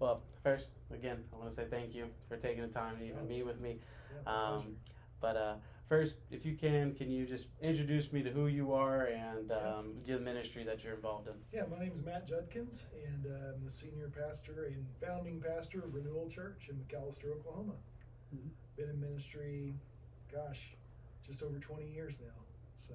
Well, first, again, I want to say thank you for taking the time to even meet with me. Yeah, But first, if you can you just introduce me to who you are and the ministry that you're involved in? Yeah, my name is Matt Judkins, and I'm the senior pastor and founding pastor of Renwal Church in McAlester, Oklahoma. Mm-hmm. Been in ministry, just over 20 years now. So.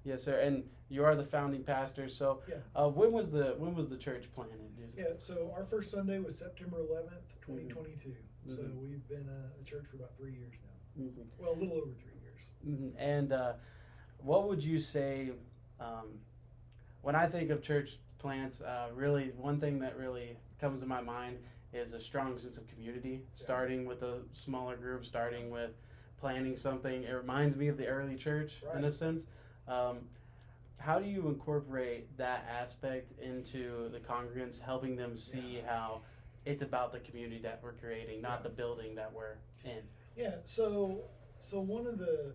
Yes, sir. And you are the founding pastor. So, Yeah. When was the church planted? Yeah. So our first Sunday was September 11th, 2022. Mm-hmm. So we've been a church for about 3 years now. Mm-hmm. Well, a little over 3 years. Mm-hmm. And what would you say when I think of church plants? Really, one thing that really comes to my mind is a strong sense of community. Starting with a smaller group, starting with planning something. It reminds me of the early church in a sense. How do you incorporate that aspect into the congregants, helping them see how it's about the community that we're creating, not the building that we're in? Yeah, so one of the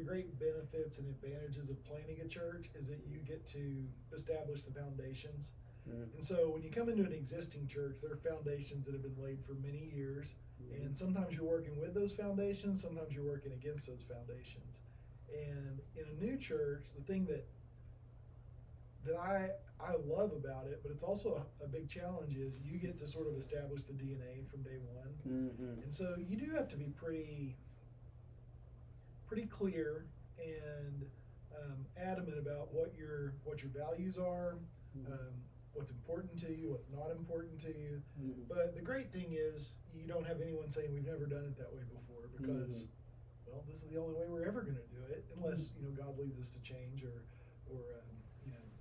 great benefits and advantages of planning a church is that you get to establish the foundations. Mm-hmm. And so when you come into an existing church, there are foundations that have been laid for many years. Mm-hmm. And sometimes you're working with those foundations, sometimes you're working against those foundations. And in a new church, the thing that I love about it, but it's also a big challenge, is you get to sort of establish the DNA from day one. Mm-hmm. And so you do have to be pretty clear and adamant about what your values are, what's important to you, what's not important to you. Mm-hmm. But the great thing is you don't have anyone saying we've never done it that way before, because well, this is the only way we're ever going to do it, unless God leads us to change or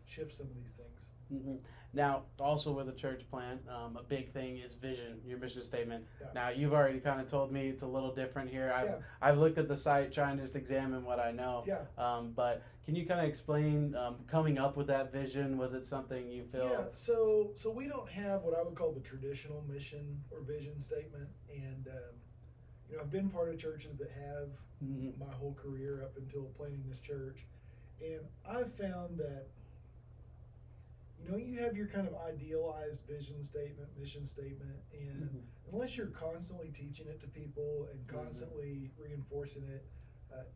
shift some of these things. Mm-hmm. Now, also with a church plant, a big thing is vision, your mission statement. Yeah. Now, you've already kind of told me it's a little different here. I've looked at the site, trying to just examine what I know. Yeah. But can you kind of explain coming up with that vision? Was it something you feel? Yeah. So we don't have what I would call the traditional mission or vision statement, and I've been part of churches that have my whole career up until planning this church, and I've found that you have your kind of idealized vision statement, mission statement, and unless you're constantly teaching it to people and constantly reinforcing it,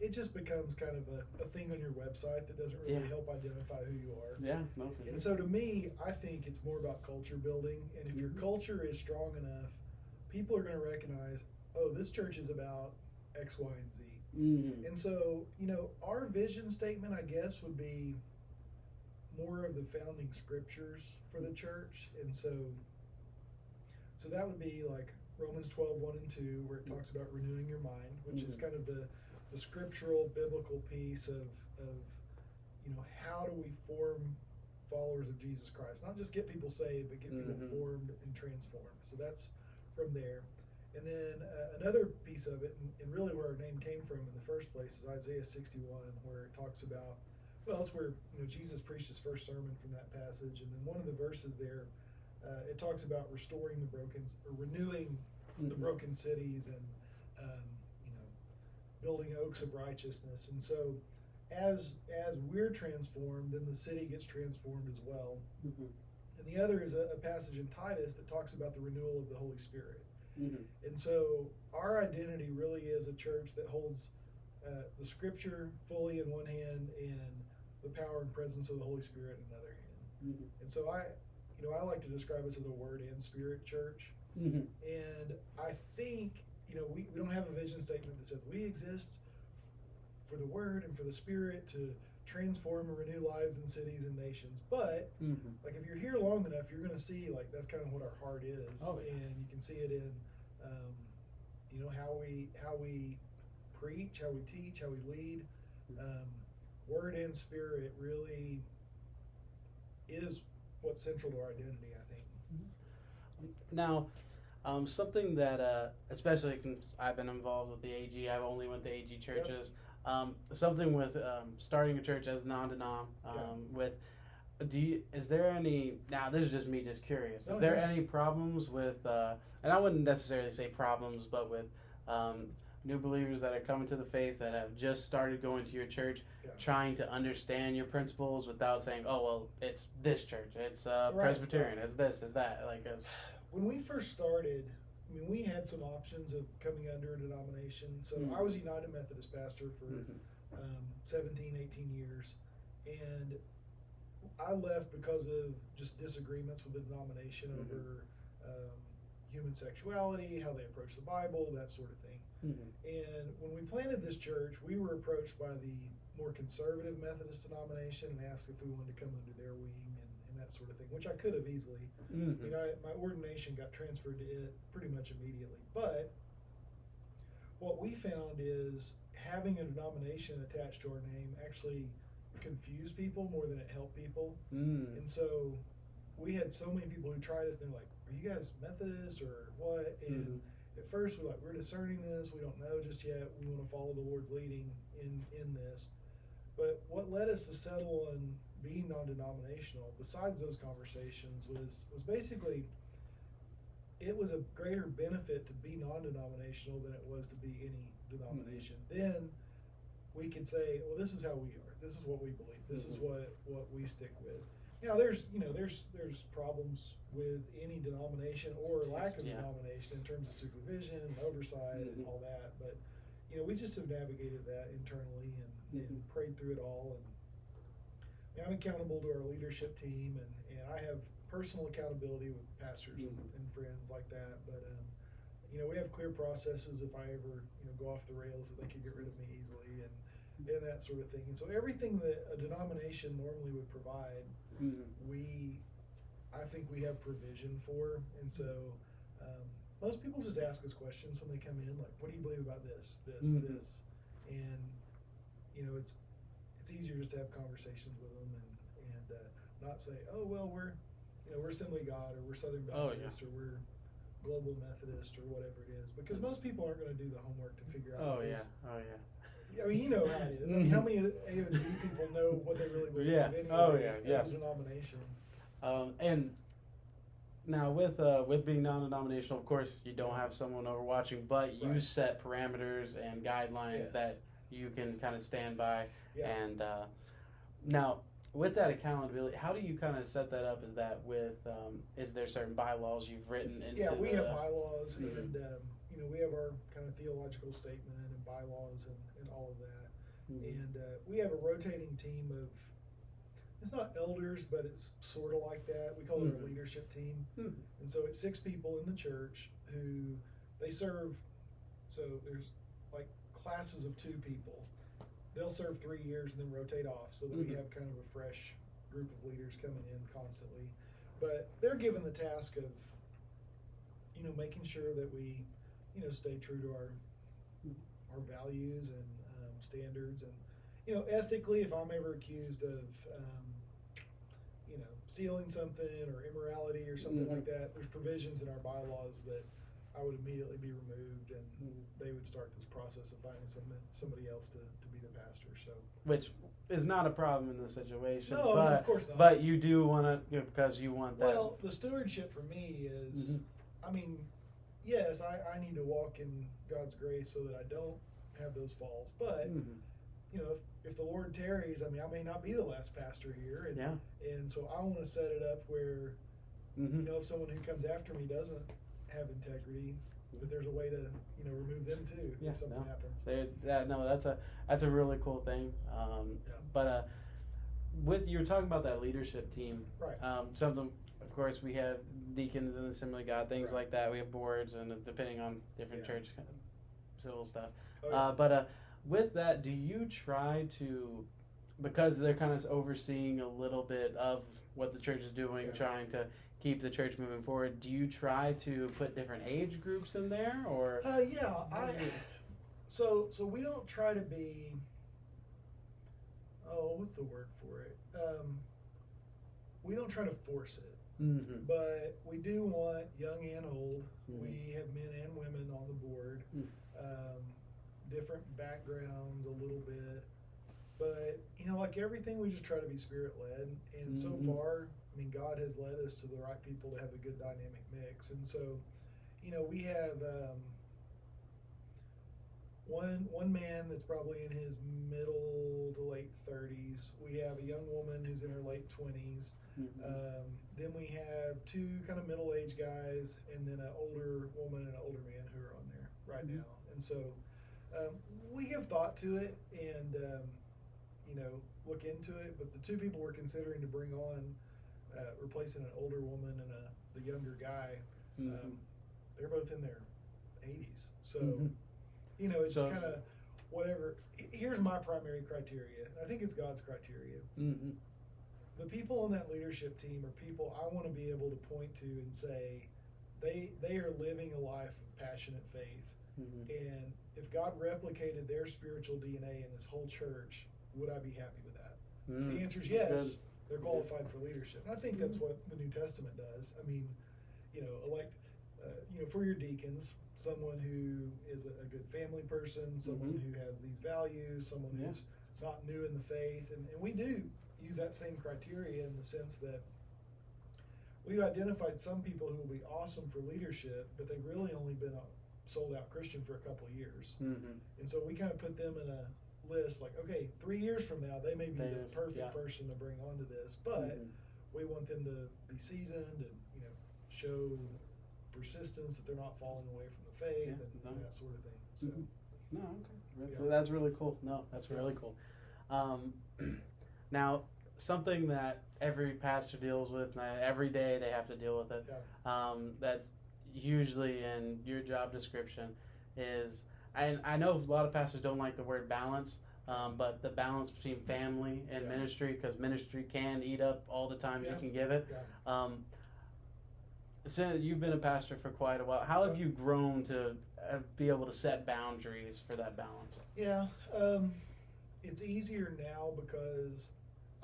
it just becomes kind of a thing on your website that doesn't really help identify who you are. Yeah, no, for sure. And so to me, I think it's more about culture building, and if your culture is strong enough, people are going to recognize, oh, this church is about X, Y, and Z. Mm-hmm. And so, our vision statement, I guess, would be more of the founding scriptures for the church. And so that would be like Romans 12:1 and 2, where it talks about renewing your mind, which is kind of the scriptural biblical piece of how do we form followers of Jesus Christ, not just get people saved, but get people formed and transformed. So that's from there. And then another piece of it, and really where our name came from in the first place, is Isaiah 61, where it talks about, well, that's where Jesus preached his first sermon from that passage. And then one of the verses there, it talks about restoring the broken, or renewing the broken cities, and building oaks of righteousness. And so as we're transformed, then the city gets transformed as well. Mm-hmm. And the other is a passage in Titus that talks about the renewal of the Holy Spirit. Mm-hmm. And so our identity really is a church that holds the scripture fully in one hand and the power and presence of the Holy Spirit in another hand. Mm-hmm. And so I like to describe us as a word and spirit church. Mm-hmm. And I think we don't have a vision statement that says we exist for the word and for the spirit to transform and renew lives in cities and nations. But like, if you're here long enough, you're going to see like that's kind of what our heart is. And you can see it in how we preach, how we teach, how we lead. Word and spirit really is what's central to our identity, I think. Now, something that, especially since I've been involved with the AG, I've only went to AG churches. Yep. Something with starting a church as non-denom. Is there any? Now, this is just me, just curious. Is there any problems with? And I wouldn't necessarily say problems, but with new believers that are coming to the faith that have just started going to your church, trying to understand your principles without saying, "Oh, well, it's this church, it's Presbyterian, it's this, it's that." when we first started, I mean, we had some options of coming under a denomination. So I was a United Methodist pastor for 17, 18 years. And I left because of just disagreements with the denomination over human sexuality, how they approach the Bible, that sort of thing. And when we planted this church, we were approached by the more conservative Methodist denomination and asked if we wanted to come under their wing and that sort of thing, which I could have easily. You know, my ordination got transferred to it pretty much immediately. But what we found is having a denomination attached to our name actually confused people more than it helped people. And so we had so many people who tried us, and they're like, are you guys Methodist or what? And at first we're like, we're discerning this, we don't know just yet, we want to follow the Lord's leading in this. But what led us to settle on being non-denominational, besides those conversations, was basically, it was a greater benefit to be non-denominational than it was to be any denomination. Then we could say, well, this is how we are, this is what we believe, this is what we stick with. Now there's problems with any denomination or lack of denomination in terms of supervision and oversight and all that, but we just have navigated that internally and prayed through it all. And I'm accountable to our leadership team, and I have personal accountability with pastors and friends like that. But we have clear processes if I ever go off the rails, that they can get rid of me easily and that sort of thing. And so everything that a denomination normally would provide, I think we have provision for. And so most people just ask us questions when they come in, like, what do you believe about this? And it's easier just to have conversations with them and not say, oh well, we're Assembly of God, or we're Southern Baptist, or we're Global Methodist, or whatever it is, because most people aren't going to do the homework to figure out. I mean, you know how it is. I mean, how many AOG people know what they really believe anyway as a denomination? And now with being non-denominational, of course, you don't have someone overwatching, but you set parameters and guidelines that you can kind of stand by. And now, with that accountability, how do you kind of set that up? Is that with is there certain bylaws you've written into? Yeah, we have bylaws, and we have our kind of theological statement and bylaws and all of that. And we have a rotating team of, it's not elders, but it's sort of like that. We call it our leadership team. And so it's 6 people in the church who they serve. So there's like classes of 2 people. They'll serve 3 years and then rotate off, so that we have kind of a fresh group of leaders coming in constantly. But they're given the task of, making sure that we, stay true to our values and standards, and ethically, if I'm ever accused of stealing something or immorality or something like that, there's provisions in our bylaws that I would immediately be removed, and they would start this process of finding somebody else to be the pastor. So, which is not a problem in this situation. No, but, of course not. But you do want to, because you want that. Well, the stewardship for me is, I mean, yes, I need to walk in God's grace so that I don't have those falls. But if the Lord tarries, I mean, I may not be the last pastor here, and so I want to set it up where, if someone who comes after me doesn't have integrity, but there's a way to remove them too if something happens. That's a really cool thing. But with you were talking about that leadership team, right? Something, of course, we have deacons in the Assembly of God, things like that. We have boards, and depending on different church civil stuff. But with that, do you try to, because they're kind of overseeing a little bit of what the church is doing, trying to keep the church moving forward, do you try to put different age groups in there, or? So we don't try to be, what's the word for it? We don't try to force it, but we do want young and old. We have men and women on the board, different backgrounds a little bit, but like everything, we just try to be spirit-led, and so far, I mean, God has led us to the right people to have a good dynamic mix. And so, we have one man that's probably in his middle to late 30s. We have a young woman who's in her late 20s. Then we have two kind of middle-aged guys, and then an older woman and an older man who are on there right now. And so we give thought to it and look into it. But the two people we're considering to bring on, replacing an older woman and the younger guy, they're both in their 80s. So it's just kind of whatever. Here's my primary criteria. I think it's God's criteria. The people on that leadership team are people I want to be able to point to and say they are living a life of passionate faith. And if God replicated their spiritual DNA in this whole church, would I be happy with that? If the answer is yes, they're qualified for leadership. And I think that's what the New Testament does. I mean, elect, for your deacons, someone who is a good family person, someone who has these values, someone who's not new in the faith. And we do use that same criteria in the sense that we've identified some people who will be awesome for leadership, but they've really only been a sold-out Christian for a couple of years. And so we kind of put them in a list like, okay, 3 years from now, they may be the perfect person to bring onto this, but we want them to be seasoned and, show persistence, that they're not falling away from the faith and that sort of thing. So, That's really cool. No, that's really cool. Now, something that every pastor deals with, and every day they have to deal with it, that's usually in your job description is, and I know a lot of pastors don't like the word balance, but the balance between family and ministry, because ministry can eat up all the time you can give it. So you've been a pastor for quite a while. How have you grown to be able to set boundaries for that balance? It's easier now because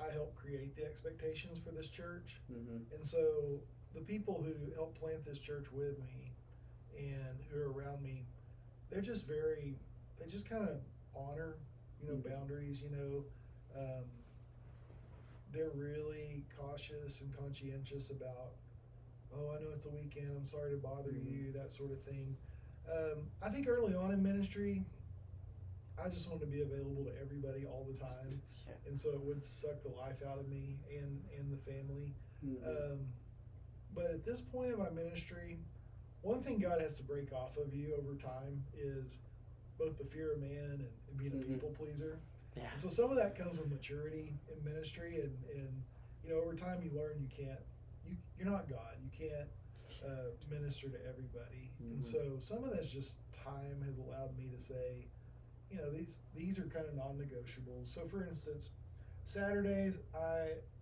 I help create the expectations for this church. And so the people who help plant this church with me and who are around me, they just kind of honor, boundaries, they're really cautious and conscientious about, oh, I know it's the weekend, I'm sorry to bother you, that sort of thing. I think early on in ministry, I just wanted to be available to everybody all the time. And so it would suck the life out of me and the family. But at this point in my ministry, one thing God has to break off of you over time is both the fear of man and being a people pleaser. And so some of that comes with maturity in ministry, and over time you learn you're not God. You can't minister to everybody. And so some of that's just time has allowed me to say, these are kind of non-negotiables. So for instance, Saturdays,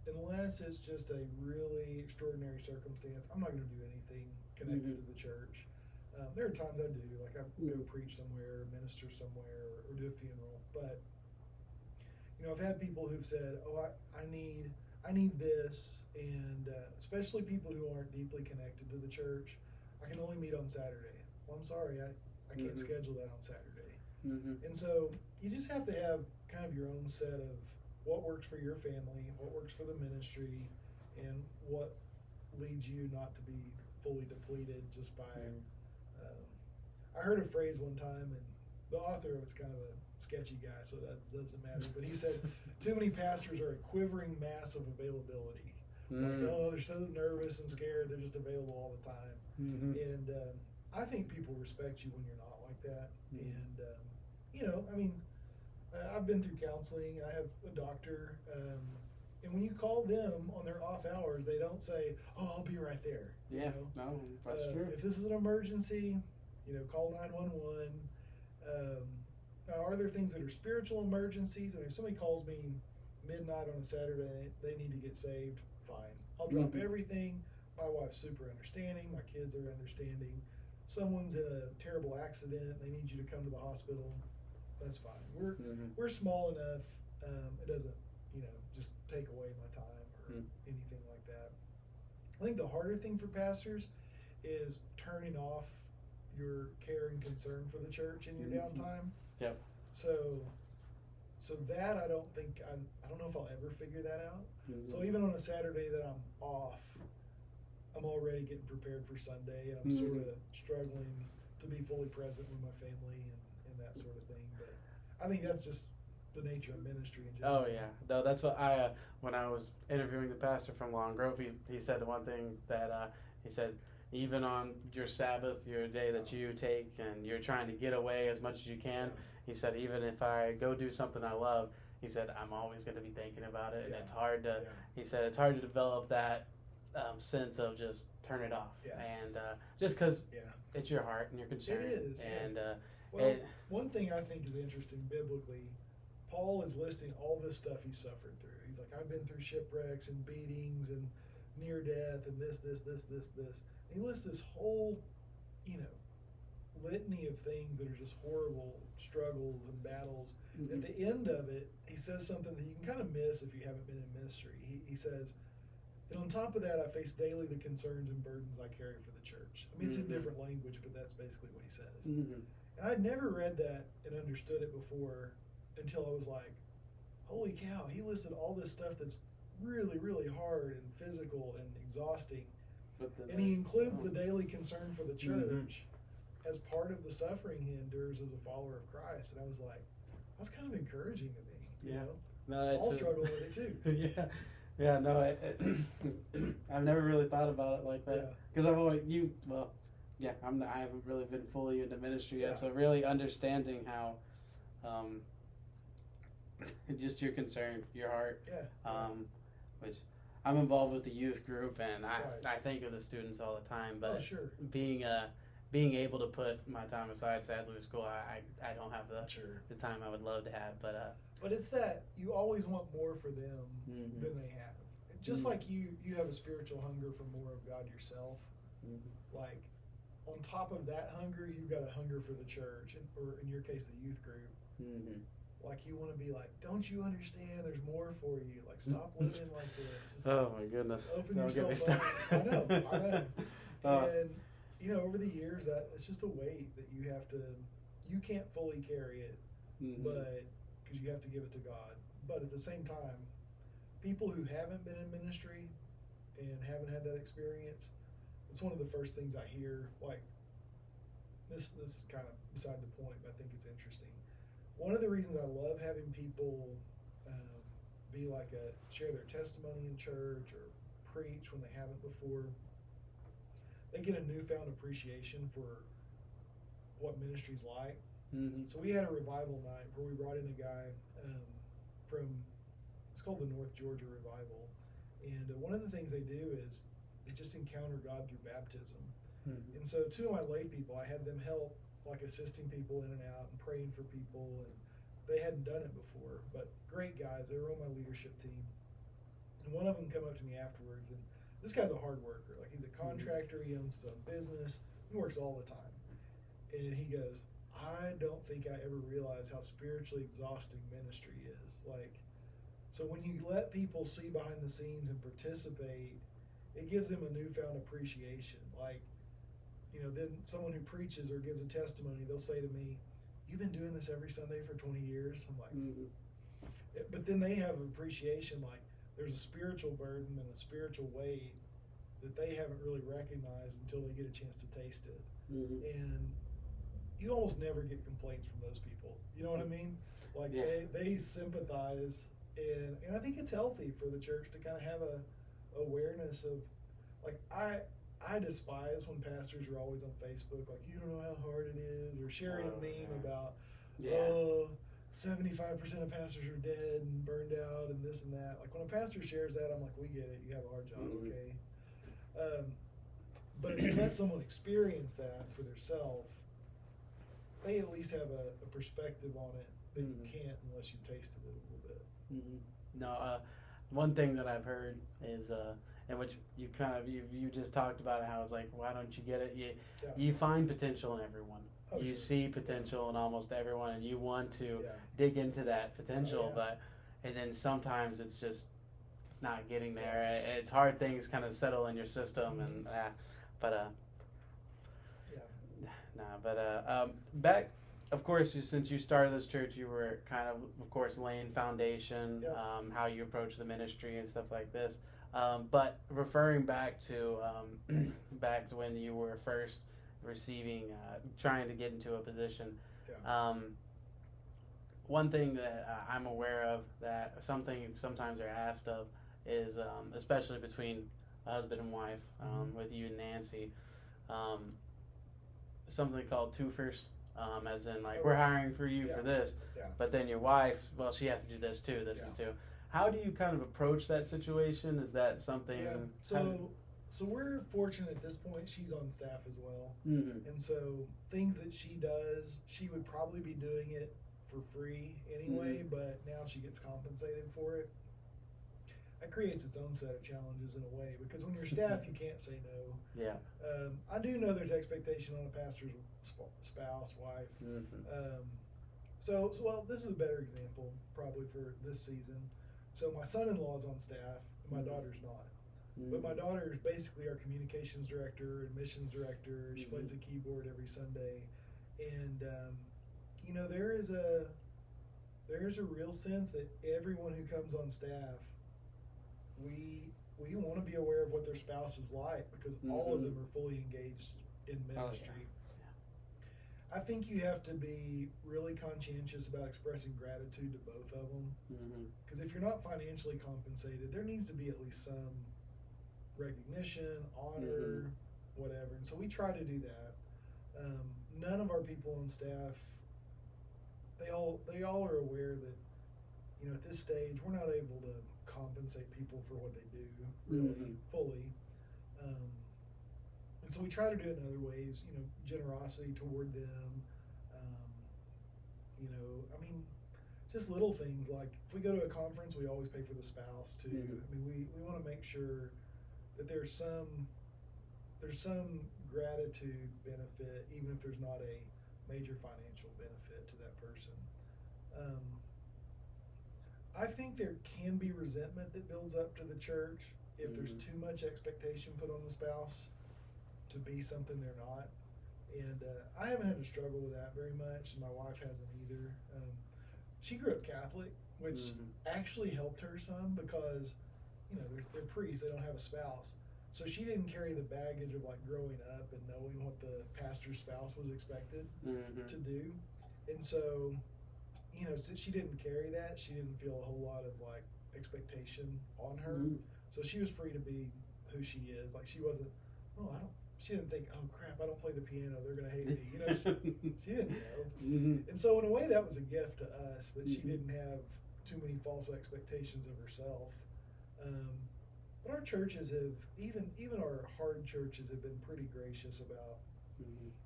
unless it's just a really extraordinary circumstance, I'm not going to do anything connected to the church. There are times I do, like I go preach somewhere, minister somewhere, or do a funeral. But I've had people who've said, "Oh, I need this," and especially people who aren't deeply connected to the church. I can only meet on Saturday. Well, I'm sorry, I can't schedule that on Saturday. And so you just have to have kind of your own set of what works for your family, what works for the ministry, and what leads you not to be fully depleted just by. I heard a phrase one time, and the author of it's kind of a sketchy guy, so that doesn't matter. But he said, too many pastors are a quivering mass of availability. Like, they're so nervous and scared, they're just available all the time. And I think people respect you when you're not like that. And, I've been through counseling. I have a doctor. And when you call them on their off hours, they don't say, "Oh, I'll be right there." No, that's true. If this is an emergency, call 911. Now, are there things that are spiritual emergencies? And if somebody calls me midnight on a Saturday, they need to get saved, fine. I'll drop everything. My wife's super understanding. My kids are understanding. Someone's in a terrible accident. They need you to come to the hospital. That's fine. We're small enough. It doesn't, just take away my time or anything like that. I think the harder thing for pastors is turning off your care and concern for the church in your downtime. So that I don't know if I'll ever figure that out. So even on a Saturday that I'm off, I'm already getting prepared for Sunday, and I'm sort of struggling to be fully present with my family and and that sort of thing. But I think that's just the nature of ministry in general. Oh yeah, no, that's what I when I was interviewing the pastor from Long Grove, he said one thing that he said, even on your Sabbath, your day that you take, and you're trying to get away as much as you can. He said, even if I go do something I love, he said, I'm always going to be thinking about it, and it's hard to. He said it's hard to develop that sense of just turn it off, and just because it's your heart and your concern. It is, and well, one thing I think is interesting biblically. Paul is listing all this stuff he suffered through. He's like, I've been through shipwrecks and beatings and near death and this. And he lists this whole, litany of things that are just horrible struggles and battles. Mm-hmm. At the end of it, he says something that you can kind of miss if you haven't been in ministry. He says, and on top of that, I face daily the concerns and burdens I carry for the church. I mean, it's in different language, but that's basically what he says. Mm-hmm. And I'd never read that and understood it before until I was like, holy cow, he listed all this stuff that's really, really hard and physical and exhausting. And he includes the daily concern for the church as part of the suffering he endures as a follower of Christ. And I was like, that's kind of encouraging to me. You know? No, I'll struggle with it too. Yeah, no, I've never really thought about it like that. Because I've always, I haven't really been fully into ministry yet. So really understanding how, just your concern, your heart, which I'm involved with the youth group, and I think of the students all the time, but being able to put my time aside, sadly with school, I don't have the time I would love to have, but it's that you always want more for them than they have. Just like you have a spiritual hunger for more of God yourself, like on top of that hunger, you've got a hunger for the church, or in your case, the youth group. Like you want to be like, don't you understand? There's more for you. Like, stop living like this. Just oh my goodness! Open yourself up. I know. And over the years, that it's just a weight that you have to. You can't fully carry it, but because you have to give it to God. But at the same time, people who haven't been in ministry and haven't had that experience, it's one of the first things I hear. Like, this is kind of beside the point, but I think it's interesting. One of the reasons I love having people share their testimony in church or preach when they haven't before, they get a newfound appreciation for what ministry's like. So we had a revival night where we brought in a guy it's called the North Georgia Revival. And one of the things they do is they just encounter God through baptism. And so two of my lay people, I had them help like assisting people in and out and praying for people, and they hadn't done it before, but great guys. They were on my leadership team, and one of them come up to me afterwards, and this guy's a hard worker. Like, he's a contractor, he owns his own business, he works all the time, and he goes, I don't think I ever realized how spiritually exhausting ministry is. Like, so when you let people see behind the scenes and participate, it gives them a newfound appreciation. Like, then someone who preaches or gives a testimony, they'll say to me, you've been doing this every Sunday for 20 years? I'm like, but then they have appreciation, like there's a spiritual burden and a spiritual weight that they haven't really recognized until they get a chance to taste it. And you almost never get complaints from those people. You know what I mean? Like they sympathize, and I think it's healthy for the church to kind of have a awareness of, like, I despise when pastors are always on Facebook, like, you don't know how hard it is, or sharing a meme about, 75% of pastors are dead and burned out and this and that. Like, when a pastor shares that, I'm like, we get it. You have a hard job, okay? But if you let someone experience that for themselves, they at least have a perspective on it that you can't unless you've tasted it a little bit. No, one thing that I've heard is, in which you you just talked about how it's like, why don't you get it? You find potential in everyone. You see potential in almost everyone, and you want to dig into that potential, and then sometimes it's not getting there. It's hard things kind of settle in your system, and back, of course, since you started this church, you were kind of course, laying foundation, how you approach the ministry and stuff like this. But referring back to when you were first receiving, trying to get into a position, Yeah. One thing that I'm aware of, that something sometimes are asked of, is especially between a husband and wife, with you and Nancy, something called twofers, as in like, we're hiring for you for this, but then your wife, well, she has to do this too. This is too. How do you kind of approach that situation? Is that something? Yeah. So we're fortunate at this point. She's on staff as well, Mm-hmm. and so things that she does, she would probably be doing it for free anyway, but now she gets compensated for it. That creates its own set of challenges in a way, because when you're staff, you can't say no. Yeah. I do know there's expectation on a pastor's spouse, wife. So, well, this is a better example probably for this season. So my son-in-law is on staff, and my daughter's not. But my daughter is basically our communications director and missions director. She plays the keyboard every Sunday, and you know, there is a real sense that everyone who comes on staff, we want to be aware of what their spouse is like, because all of them are fully engaged in ministry. Oh, yeah. I think you have to be really conscientious about expressing gratitude to both of them, because if you're not financially compensated, there needs to be at least some recognition, honor, whatever. And so we try to do that. None of our people on staff, they all are aware that, you know, at this stage we're not able to compensate people for what they do really fully. And so we try to do it in other ways, you know, generosity toward them. You know, I mean, just little things like if we go to a conference, we always pay for the spouse too. I mean, we want to make sure that there's some gratitude benefit, even if there's not a major financial benefit to that person. I think there can be resentment that builds up to the church if there's too much expectation put on the spouse to be something they're not. And I haven't had to struggle with that very much, and my wife hasn't either. She grew up Catholic, which actually helped her some, because, you know, they're priests, they don't have a spouse. So she didn't carry the baggage of like growing up and knowing what the pastor's spouse was expected to do. And so, you know, since she didn't carry that, she didn't feel a whole lot of like expectation on her. So she was free to be who she is. Like she wasn't, she didn't think, oh crap, I don't play the piano, they're gonna hate me. You know, she didn't know. And so in a way that was a gift to us, that she didn't have too many false expectations of herself. But our churches have, even our hard churches have been pretty gracious about,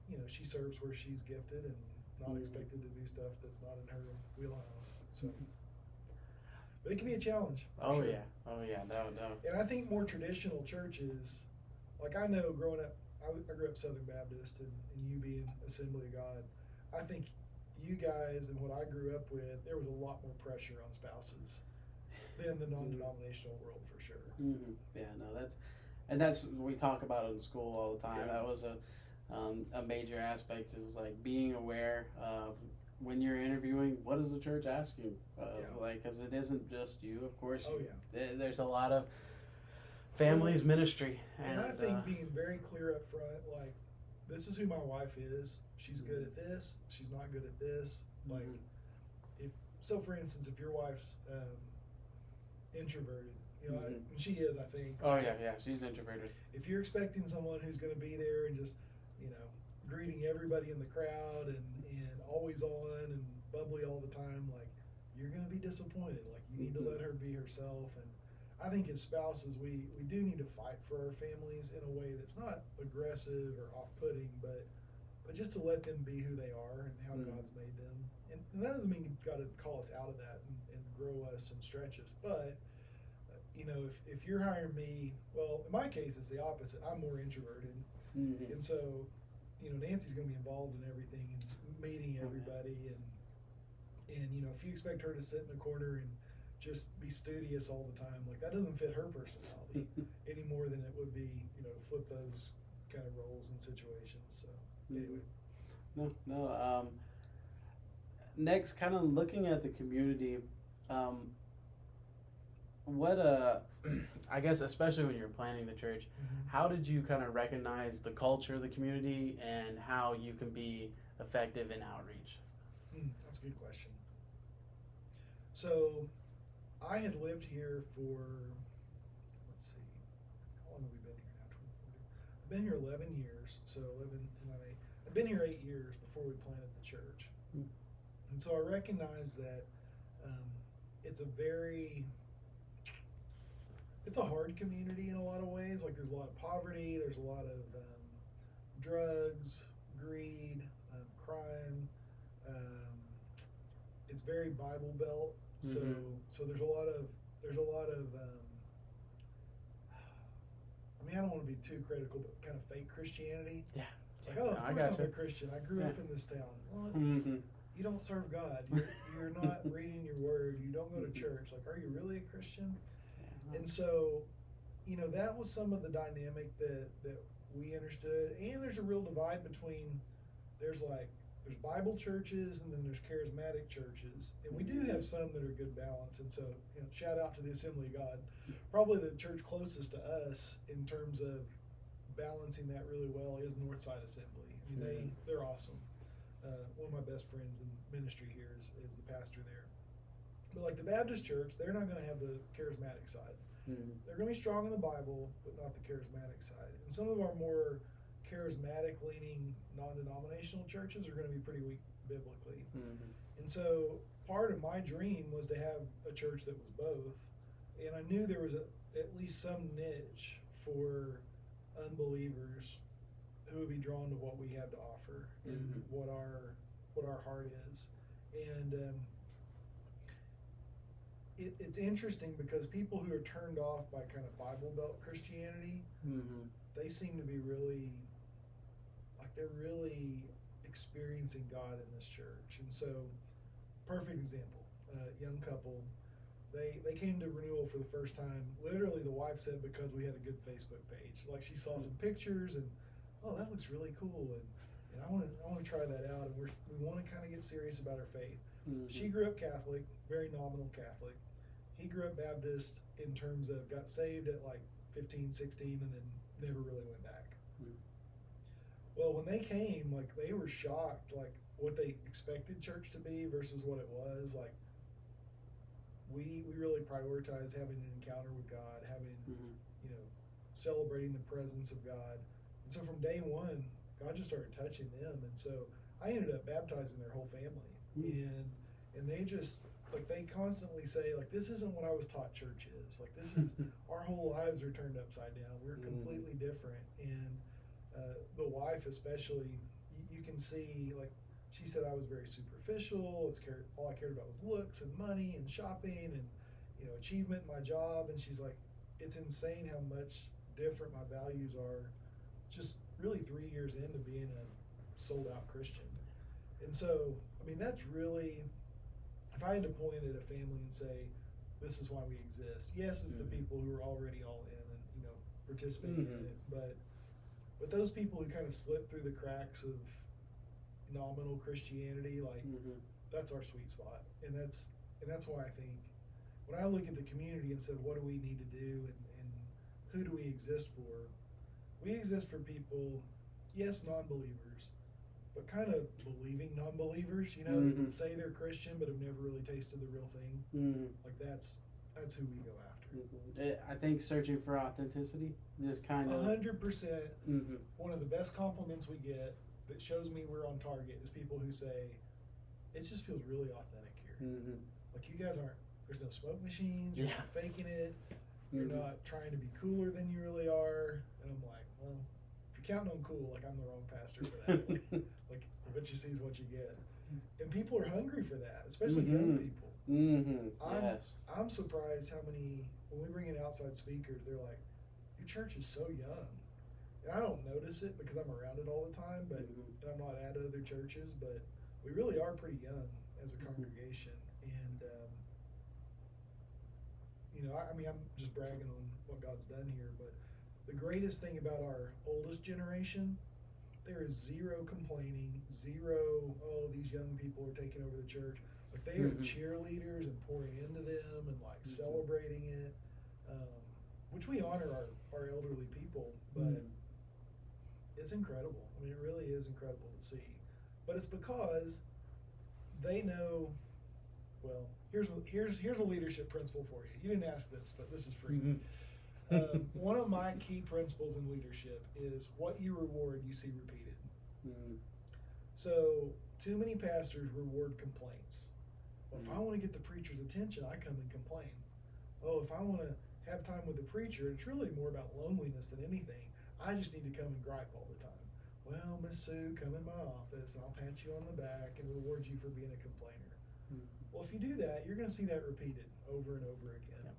you know, she serves where she's gifted and not expected to do stuff that's not in her wheelhouse. So, but it can be a challenge. Oh yeah, no. And I think more traditional churches, like I know growing up, I grew up Southern Baptist, and you being Assembly of God, I think you guys and what I grew up with, there was a lot more pressure on spouses than the non-denominational world, for sure. Yeah, no, that's we talk about it in school all the time. That was a major aspect, is like being aware of when you're interviewing, what is the church asking? Like, because it isn't just you, of course. There's a lot of families, ministry, and I think being very clear up front, like, this is who my wife is. She's good at this. She's not good at this. Like, for instance, if your wife's introverted, you know, and she is, I think. Oh yeah, she's introverted. If you're expecting someone who's going to be there and just, you know, greeting everybody in the crowd and always on and bubbly all the time, like, you're going to be disappointed. Like, you need to let her be herself. And I think as spouses, we do need to fight for our families in a way that's not aggressive or off-putting, but just to let them be who they are and how God's made them. And that doesn't mean God would call us out of that and grow us and stretch us. But, you know, if you're hiring me, well, in my case, it's the opposite. I'm more introverted. And so, you know, Nancy's going to be involved in everything and meeting everybody. And, you know, if you expect her to sit in a corner and just be studious all the time, like, that doesn't fit her personality any more than it would be, you know, to flip those kind of roles and situations. So anyway. No. Next, kind of looking at the community, I guess especially when you're planning the church, how did you kind of recognize the culture of the community and how you can be effective in outreach? That's a good question. So, I had lived here for, let's see, how long have we been here now? 24. I've been here 11 years, so 11, 9, 8. I've been here 8 years before we planted the church. And so I recognize that it's a hard community in a lot of ways. Like, there's a lot of poverty, there's a lot of drugs, greed, crime. It's very Bible Belt, so there's a lot of I mean, I don't want to be too critical, but kind of fake Christianity. Yeah. It's like, oh, of course I'm a Christian. I grew up in this town. Well, you don't serve God. You're not reading your word. You don't go to church. Like, are you really a Christian? Yeah. And so, that was some of the dynamic that we understood. And there's a real divide between there's Bible churches and then there's charismatic churches. And we do have some that are good balance. And so, shout out to the Assembly of God. Probably the church closest to us in terms of balancing that really well is Northside Assembly. I mean, they're awesome. One of my best friends in ministry here is the pastor there. But like the Baptist church, they're not going to have the charismatic side. They're going to be strong in the Bible, but not the charismatic side. And some of our more charismatic-leaning non-denominational churches are going to be pretty weak biblically. And so part of my dream was to have a church that was both. And I knew there was at least some niche for unbelievers who would be drawn to what we have to offer and what our heart is. And it's interesting because people who are turned off by kind of Bible Belt Christianity, they seem to be really, like, they're really experiencing God in this church. And so, perfect example, young couple, they came to Renewal for the first time. Literally, the wife said because we had a good Facebook page. Like, she saw some pictures and, oh, that looks really cool, and I want to try that out, and we want to kind of get serious about our faith. She grew up Catholic, very nominal Catholic. He grew up Baptist in terms of got saved at like 15, 16, and then never really went back. Well, when they came, like, they were shocked, like, what they expected church to be versus what it was. Like, we really prioritize having an encounter with God, having, celebrating the presence of God. And so from day one, God just started touching them. And so I ended up baptizing their whole family. And they just, like, they constantly say, like, this isn't what I was taught church is. Like, this is, our whole lives are turned upside down. We're completely different. And the wife especially, you can see, like, she said I was very superficial. All I cared about was looks and money and shopping and, achievement in my job. And she's like, it's insane how much different my values are just really 3 years into being a sold out Christian. And so, I mean, that's really, if I had to point at a family and say, this is why we exist. Yes, it's the people who are already all in and, participating in it. But those people who kind of slip through the cracks of nominal Christianity, like, that's our sweet spot. And that's why I think when I look at the community and said, what do we need to do and who do we exist for? We exist for people, yes, non-believers, but kind of believing non-believers, that say they're Christian but have never really tasted the real thing. Like, that's who we go after. I think searching for authenticity, just kind of 100%. One of the best compliments we get that shows me we're on target is people who say, it just feels really authentic here. Like, you guys there's no smoke machines, you're not faking it, you're not trying to be cooler than you really are. And I'm like, well, if you're counting on cool, like, I'm the wrong pastor for that. like what you see is what you get. And people are hungry for that, especially young people. I'm surprised how many, when we bring in outside speakers, they're like, your church is so young. And I don't notice it because I'm around it all the time, but and I'm not at other churches, but we really are pretty young as a congregation. And, I mean, I'm just bragging on what God's done here, but the greatest thing about our oldest generation, there is zero complaining, zero, oh, these young people are taking over the church. Like, they are cheerleaders and pouring into them and, like, celebrating it, which we honor our elderly people, but it's incredible. I mean, it really is incredible to see. But it's because they know. Well, here's a leadership principle for you. You didn't ask this, but this is free. Mm-hmm. One of my key principles in leadership is what you reward, you see repeated. Mm-hmm. So too many pastors reward complaints. Well, Mm-hmm. if I want to get the preacher's attention, I come and complain. Oh, if I want to have time with the preacher, it's really more about loneliness than anything. I just need to come and gripe all the time. Well, Miss Sue, come in my office and I'll pat you on the back and reward you for being a complainer. Mm-hmm. Well, if you do that, you're going to see that repeated over and over again. Yep.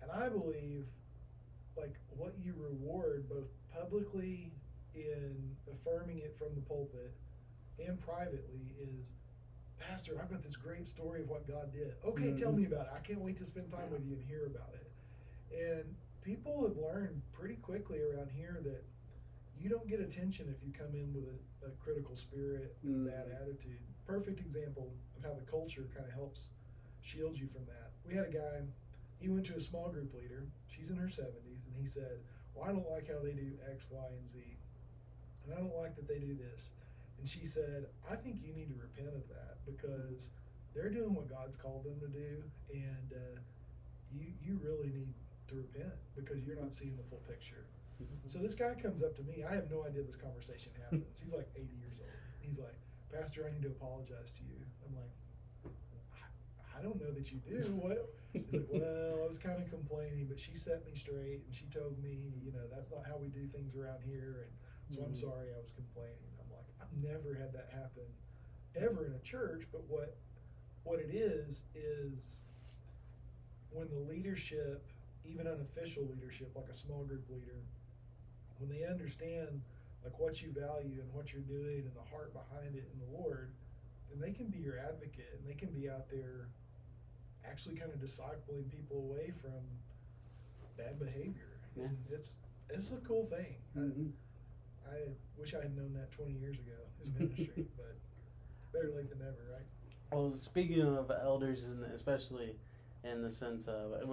And I believe, like, what you reward both publicly in affirming it from the pulpit and privately is, Pastor, I've got this great story of what God did. Okay, Mm-hmm. tell me about it. I can't wait to spend time with you and hear about it. And people have learned pretty quickly around here that you don't get attention if you come in with a critical spirit and bad attitude. Perfect example of how the culture kind of helps shield you from that. We had a guy, he went to a small group leader. She's in her 70s, and he said, well, I don't like how they do X, Y, and Z. And I don't like that they do this. And she said, I think you need to repent of that because they're doing what God's called them to do, and you really need to repent because you're not seeing the full picture. Mm-hmm. So this guy comes up to me. I have no idea this conversation happens. He's like 80 years old. He's like, Pastor, I need to apologize to you. I'm like, I don't know that you do. What? He's like, well, I was kind of complaining, but she set me straight and she told me, that's not how we do things around here. And so I'm sorry I was complaining. I'm like, I've never had that happen ever in a church. But what it is when the leadership, even unofficial leadership, like a small group leader, when they understand like what you value and what you're doing and the heart behind it in the Lord, then they can be your advocate and they can be out there actually kind of discipling people away from bad behavior. Yeah. And it's a cool thing. Mm-hmm. I wish I had known that 20 years ago in ministry, but better late than never, right? Well, speaking of elders, and especially in the sense of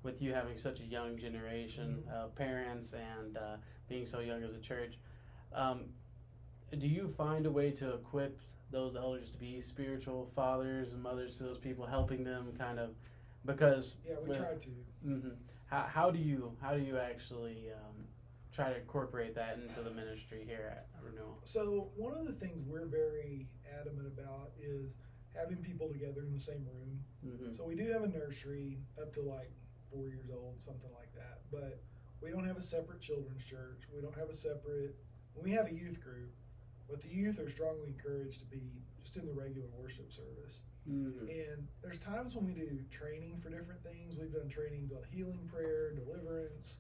with you having such a young generation of parents and being so young as a church, do you find a way to equip those elders to be spiritual fathers and mothers to those people, helping them kind of, because we try to. Mm-hmm. How do you actually try to incorporate that into the ministry here at Renewal? So one of the things we're very adamant about is having people together in the same room. Mm-hmm. So we do have a nursery up to like 4 years old, something like that, but we don't have a separate children's church. We don't have a separate, we have a youth group, but the youth are strongly encouraged to be just in the regular worship service. Mm-hmm. And there's times when we do training for different things. We've done trainings on healing prayer, deliverance,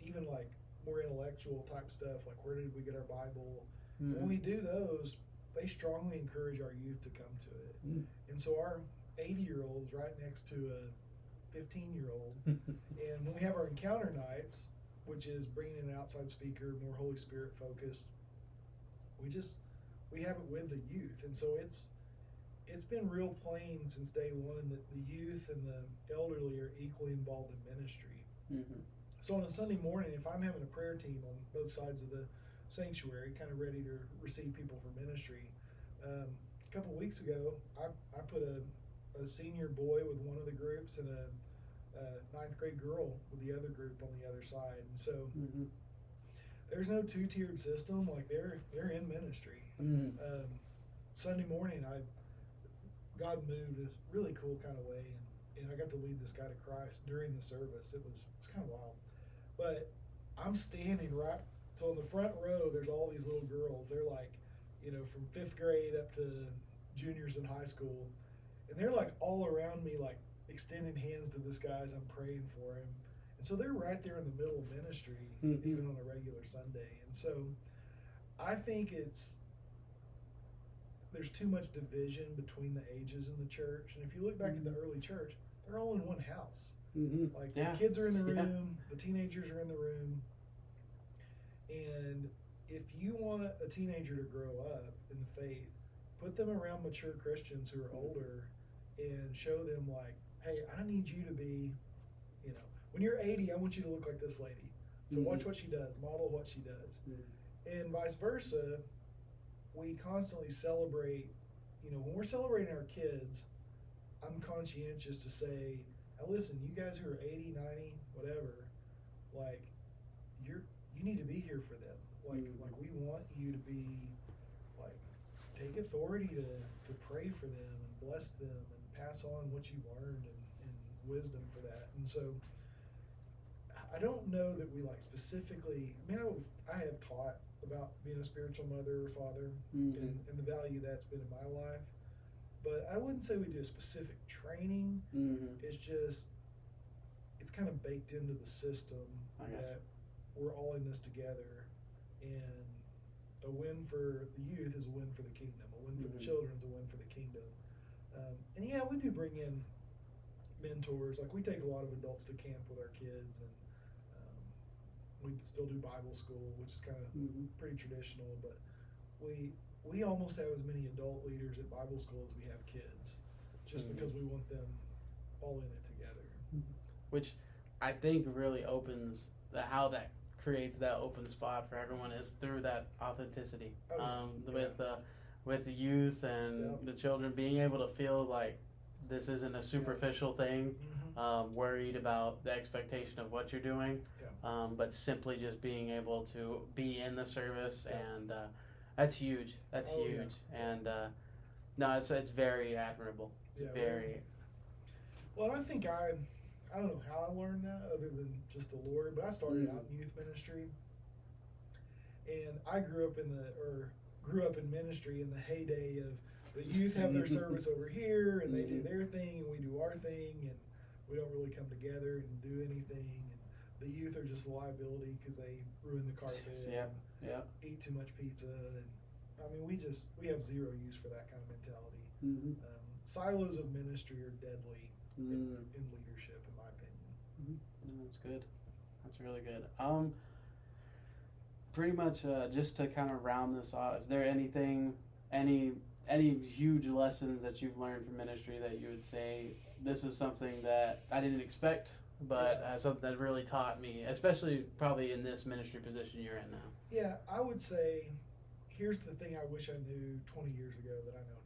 even like more intellectual type stuff, like where did we get our Bible? Mm-hmm. When we do those, they strongly encourage our youth to come to it. Mm-hmm. And so our 80-year-old is right next to a 15-year-old. And when we have our encounter nights, which is bringing in an outside speaker, more Holy Spirit focused, we have it with the youth. And so it's been real plain since day one that the youth and the elderly are equally involved in ministry. Mm-hmm. So on a Sunday morning, if I'm having a prayer team on both sides of the sanctuary, kind of ready to receive people for ministry, a couple of weeks ago, I put a senior boy with one of the groups and a 9th grade girl with the other group on the other side. And so there's no two-tiered system. Like they're in ministry. Mm-hmm. Sunday morning, God moved this really cool kind of way, and I got to lead this guy to Christ during the service. It's kind of wild. But I'm standing right, so in the front row, there's all these little girls. They're like, from 5th grade up to juniors in high school, and they're like all around me, like extending hands to this guy as I'm praying for him. And so they're right there in the middle of ministry, even on a regular Sunday. And so I think there's too much division between the ages in the church. And if you look back at the early church, they're all in one house. Mm-hmm. Like the kids are in the room, the teenagers are in the room. And if you want a teenager to grow up in the faith, put them around mature Christians who are older and show them like, hey, I need you to be, when you're 80, I want you to look like this lady. So watch what she does, model what she does. And vice versa, we constantly celebrate, when we're celebrating our kids, I'm conscientious to say, now listen, you guys who are 80, 90, whatever, like, you need to be here for them. Like we want you to be, like, take authority to pray for them and bless them and pass on what you've learned and wisdom for that. And so I don't know that we like specifically, I have taught about being a spiritual mother or father and the value that's been in my life, but I wouldn't say we do a specific training. It's just, it's kind of baked into the system that we're all in this together, and a win for the youth is a win for the kingdom. A win for the children is a win for the kingdom. And yeah, we do bring in mentors. Like, we take a lot of adults to camp with our kids, and we still do Bible school, which is kind of pretty traditional. But we almost have as many adult leaders at Bible school as we have kids, just because we want them all in it together. Which I think really opens how that creates that open spot for everyone is through that authenticity. With the youth and the children being able to feel like this isn't a superficial thing, worried about the expectation of what you're doing, but simply just being able to be in the service, and that's huge. That's huge, and no, it's very admirable. It's very. Well, I think I don't know how I learned that other than just the Lord, but I started out in youth ministry, and I grew up in ministry in the heyday of the youth have their service over here, and they do their thing, and we do our thing, and we don't really come together and do anything, and the youth are just a liability because they ruin the carpet, eat too much pizza, and we have zero use for that kind of mentality. Silos of ministry are deadly in leadership, in my opinion. That's good. That's really good. Pretty much just to kind of round this off, is there any huge lessons that you've learned from ministry that you would say, this is something that I didn't expect, but something that really taught me, especially probably in this ministry position you're in now? Yeah, I would say, here's the thing I wish I knew 20 years ago that I know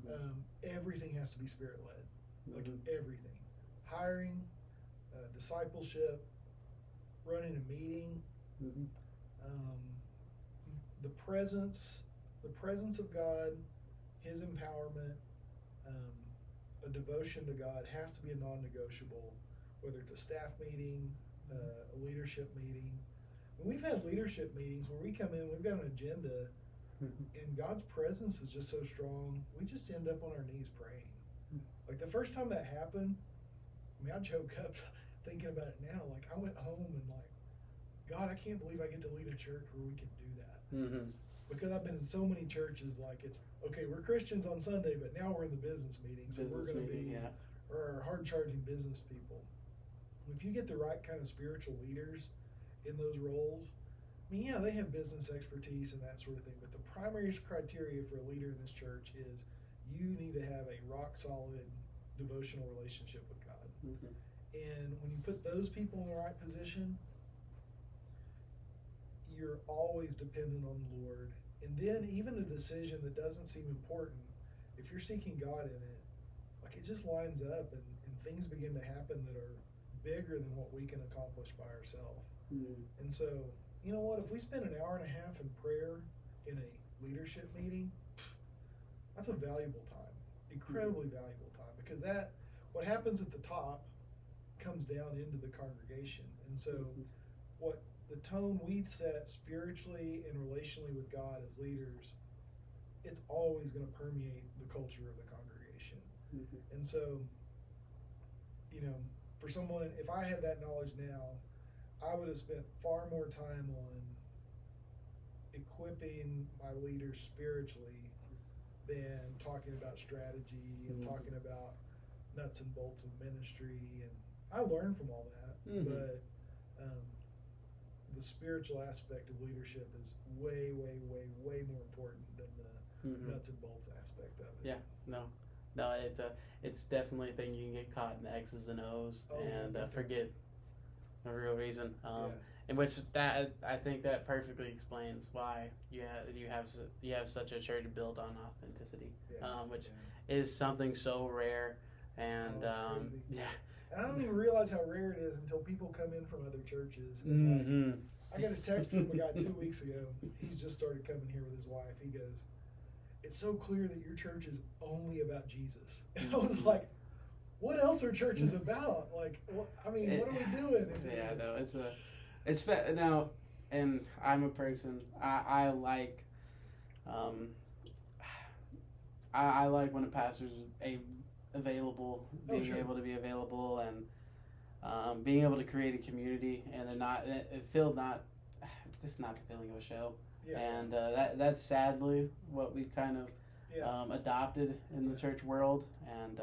now. Everything has to be Spirit-led. Like, everything. Hiring, discipleship, running a meeting, the presence of God, His empowerment, a devotion to God has to be a non-negotiable, whether it's a staff meeting, a leadership meeting. When we've had leadership meetings where we come in, we've got an agenda, and God's presence is just so strong, we just end up on our knees praying. Like, the first time that happened, I choke up thinking about it now. Like, I went home and like, God, I can't believe I get to lead a church where we can do that. Because I've been in so many churches, like, it's, okay, we're Christians on Sunday, but now we're in the business meeting, so we're going to be hard-charging business people. If you get the right kind of spiritual leaders in those roles, they have business expertise and that sort of thing, but the primary criteria for a leader in this church is you need to have a rock-solid devotional relationship with God. And when you put those people in the right position, you're always dependent on the Lord. And then even a decision that doesn't seem important, if you're seeking God in it, like, it just lines up, and things begin to happen that are bigger than what we can accomplish by ourselves. And so, you know what, if we spend an hour and a half in prayer in a leadership meeting, that's a valuable time, incredibly valuable time, because what happens at the top comes down into the congregation. And so what the tone we set spiritually and relationally with God as leaders, it's always going to permeate the culture of the congregation. And so, for someone, if I had that knowledge now, I would have spent far more time on equipping my leaders spiritually than talking about strategy and talking about nuts and bolts of ministry. And I learned from all that, but the spiritual aspect of leadership is way, way, way, way more important than the nuts and bolts aspect of it. No, it's definitely a thing you can get caught in the X's and O's and forget the real reason. in which that I think that perfectly explains why you have such a church built on authenticity, which is something so rare, and crazy. And I don't even realize how rare it is until people come in from other churches. And I got a text from a guy 2 weeks ago. He's just started coming here with his wife. He goes, "It's so clear that your church is only about Jesus." And I was like, what else are churches about? Like, what are we doing? Now, and I'm a person, I like I like when a pastor's available, being able to be available, and being able to create a community, and they're not just not the feeling of a show. And that's sadly what we've kind of adopted in the church world. And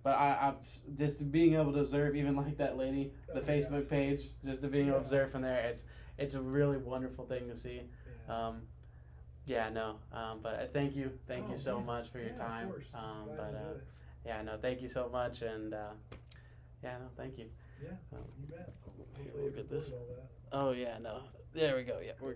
but I've just being able to observe, even like that lady, the Facebook page, just to being able to observe from there, it's a really wonderful thing to see. But thank you so much for your time. Thank you so much, and thank you. Yeah, you bet. Here, look at this. Oh yeah, no, there we go. Yeah, we're